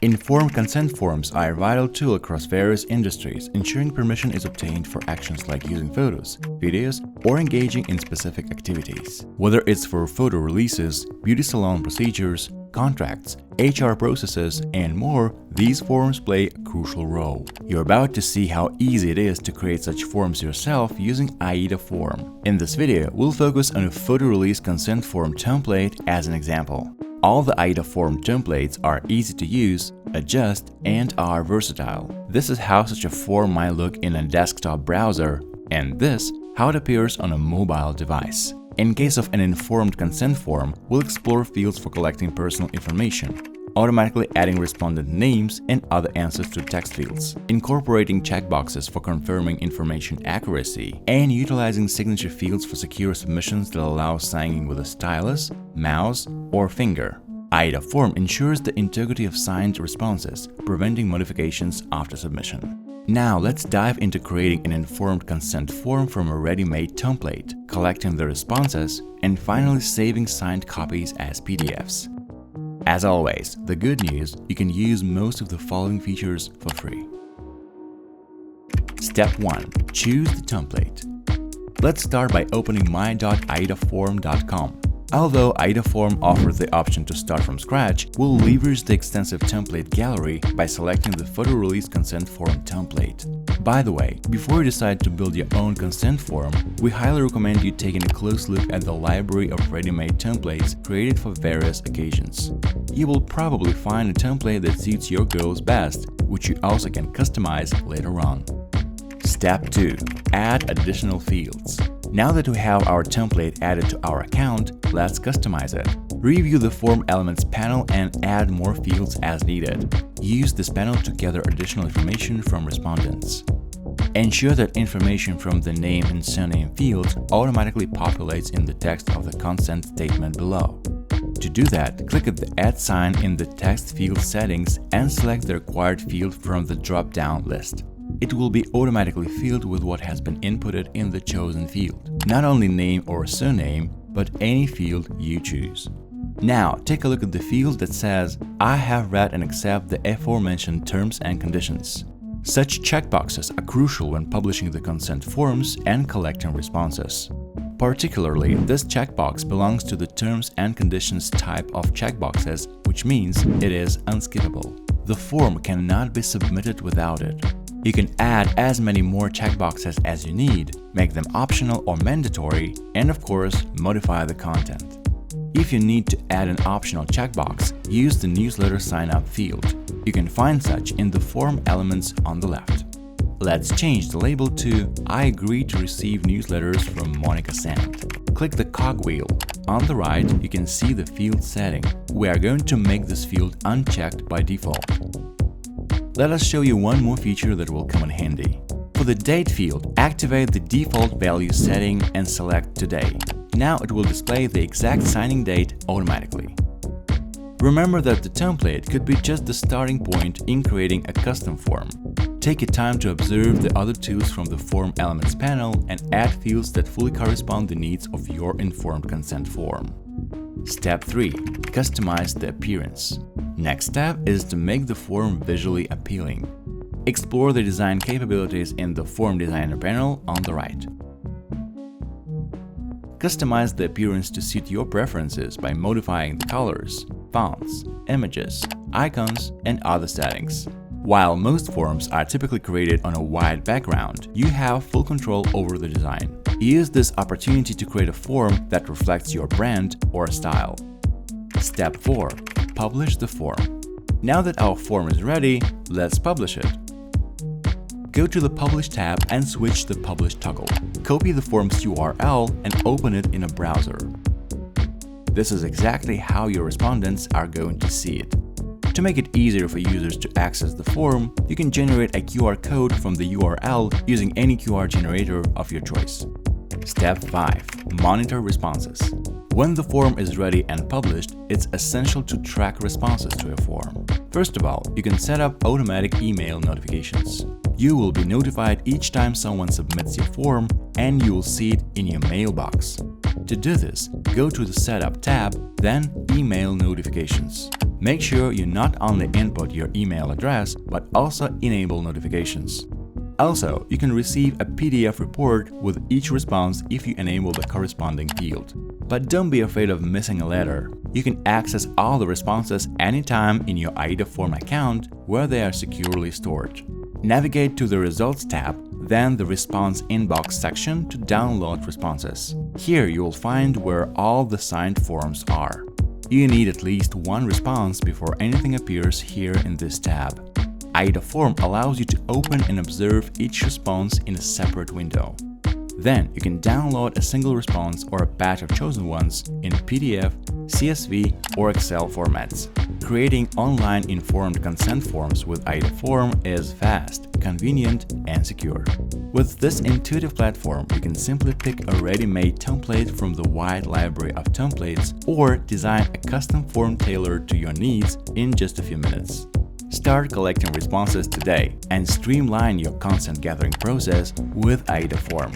Informed consent forms are a vital tool across various industries, ensuring permission is obtained for actions like using photos, videos, or engaging in specific activities. Whether it's for photo releases, beauty salon procedures, contracts, HR processes, and more, these forms play a crucial role. You're about to see how easy it is to create such forms yourself using AidaForm. In this video, we'll focus on a photo release consent form template as an example. All the AidaForm templates are easy to use, adjust, and are versatile. This is how such a form might look in a desktop browser, and this how it appears on a mobile device. In case of an informed consent form, we'll explore fields for collecting personal information, automatically adding respondent names and other answers to text fields, incorporating checkboxes for confirming information accuracy, and utilizing signature fields for secure submissions that allow signing with a stylus, mouse, or finger. AidaForm ensures the integrity of signed responses, preventing modifications after submission. Now let's dive into creating an informed consent form from a ready-made template, collecting the responses, and finally saving signed copies as PDFs. As always, the good news, you can use most of the following features for free. Step 1. Choose the template. Let's start by opening my.aidaform.com. Although AidaForm offers the option to start from scratch, we'll leverage the extensive template gallery by selecting the photo release consent form template. By the way, before you decide to build your own consent form, we highly recommend you taking a close look at the library of ready-made templates created for various occasions. You will probably find a template that suits your goals best, which you also can customize later on. Step 2. Add additional fields. Now that we have our template added to our account, let's customize it. Review the Form Elements panel and add more fields as needed. Use this panel to gather additional information from respondents. Ensure that information from the name and surname fields automatically populates in the text of the consent statement below. To do that, click at the Add sign in the text field settings and select the required field from the drop-down list. It will be automatically filled with what has been inputted in the chosen field. Not only name or surname, but any field you choose. Now, take a look at the field that says, I have read and accept the aforementioned terms and conditions. Such checkboxes are crucial when publishing the consent forms and collecting responses. Particularly, this checkbox belongs to the terms and conditions type of checkboxes, which means it is unskippable. The form cannot be submitted without it. You can add as many more checkboxes as you need, make them optional or mandatory, and of course, modify the content. If you need to add an optional checkbox, use the newsletter sign-up field. You can find such in the form elements on the left. Let's change the label to I agree to receive newsletters from Monica Sand. Click the cogwheel. On the right, you can see the field setting. We are going to make this field unchecked by default. Let us show you one more feature that will come in handy. For the date field, activate the default value setting and select today. Now it will display the exact signing date automatically. Remember that the template could be just the starting point in creating a custom form. Take your time to observe the other tools from the Form Elements panel and add fields that fully correspond to the needs of your informed consent form. Step 3. Customize the appearance. Next step is to make the form visually appealing. Explore the design capabilities in the Form Designer panel on the right. Customize the appearance to suit your preferences by modifying the colors, fonts, images, icons, and other settings. While most forms are typically created on a white background, you have full control over the design. Use this opportunity to create a form that reflects your brand or style. Step 4. Publish the form. Now that our form is ready, let's publish it. Go to the Publish tab and switch the Publish toggle. Copy the form's URL and open it in a browser. This is exactly how your respondents are going to see it. To make it easier for users to access the form, you can generate a QR code from the URL using any QR generator of your choice. Step 5. Monitor responses. When the form is ready and published, it's essential to track responses to a form. First of all, you can set up automatic email notifications. You will be notified each time someone submits your form, and you will see it in your mailbox. To do this, go to the Setup tab, then Email Notifications. Make sure you not only input your email address, but also enable notifications. Also, you can receive a PDF report with each response if you enable the corresponding field. But don't be afraid of missing a letter. You can access all the responses anytime in your AidaForm account where they are securely stored. Navigate to the Results tab, then the Response Inbox section to download responses. Here you will find where all the signed forms are. You need at least one response before anything appears here in this tab. AidaForm allows you to open and observe each response in a separate window. Then you can download a single response or a batch of chosen ones in PDF, CSV, or Excel formats. Creating online informed consent forms with AidaForm is fast, convenient, and secure. With this intuitive platform, you can simply pick a ready-made template from the wide library of templates or design a custom form tailored to your needs in just a few minutes. Start collecting responses today and streamline your consent gathering process with AidaForm.